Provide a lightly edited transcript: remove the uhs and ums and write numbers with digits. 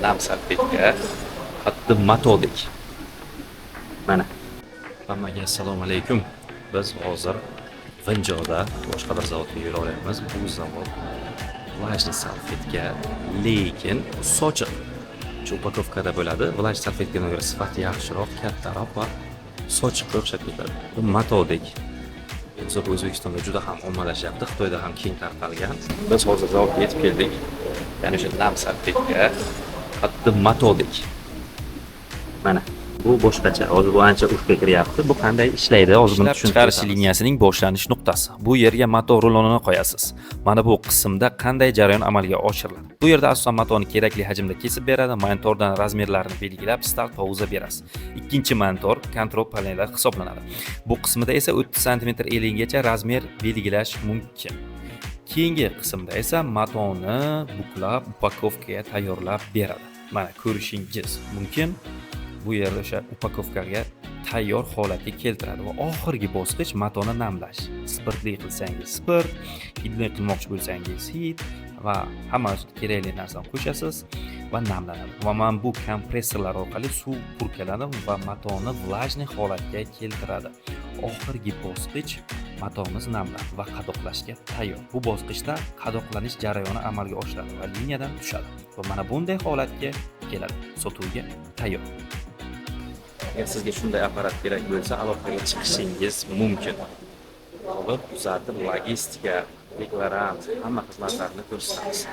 nam salfetka xuddi matodek. Mana. Hammaga assalomu alaykum. Biz hozir Vinjoda boshqa bir zavodga yo'l olyapmiz. Bu zavod vlajniy salfetka, lekin sochiq. Shu upakovkada bo'ladi. Vlajniy salfetkadan ko'ra sifati yaxshiroq, kattaroq va sochiqqa o'xshab ketadi. Bu matodek. Hozir O'zbekistonda juda ham ommalashyapti, Xitoyda ham keng tarqalgan. Biz hozir zavodga yetib keldik. Ya'ni o'sha nam salfetka xuddi matodek. Mana bu boshqacha. Hozir bu ancha ufqga kiryapti. Bu qanday ishlaydi? Hozir buni tushuntirib chiqarish liniyasining boshlanish nuqtasi. Bu yerga mato rulonini qo'yasiz. Mana bu qismda qanday jarayon amalga oshiriladi. Bu yerda asosan matoni kerakli hajmda kesib beradi, monitordan razmerlarini belgilab, start pauza berasiz. Ikkinchi monitor kontrol paneli hisoblanadi. Bu qismida esa 30 sm enligacha razmer belgilash mumkin. Keyingi qismda esa matoni buklab, upakovkaga tayyorlab beradi. Mana ko'rishingiz mumkin. Bu yerda o'sha upakovkaga tayyor holatga keltiradi va oxirgi bosqich matoni namlash. Spirtli qilsangiz spirt, hidli qilmoqchi bo'lsangiz hid va hamma kerakli narsani qo'shasiz va namlanadi. Va mana bu kompressorlar orqali suv purkaladi va matoni vlajniy holatga keltiradi. Oxirgi bosqich matomiz namlanadi va qadoqlashga tayyor. Bu bosqichda qadoqlanish jarayoni amalga oshiriladi va liniyadan tushadi. Va mana bunday holatga keladi. Sotuvga tayyor. Agar sizga shunday apparat kerak bo'lsa, aloqaga chiqishingiz mumkin. Olib, uzatib, logistika, deklaratsiya, hamma xizmatlarni ko'rsatamiz.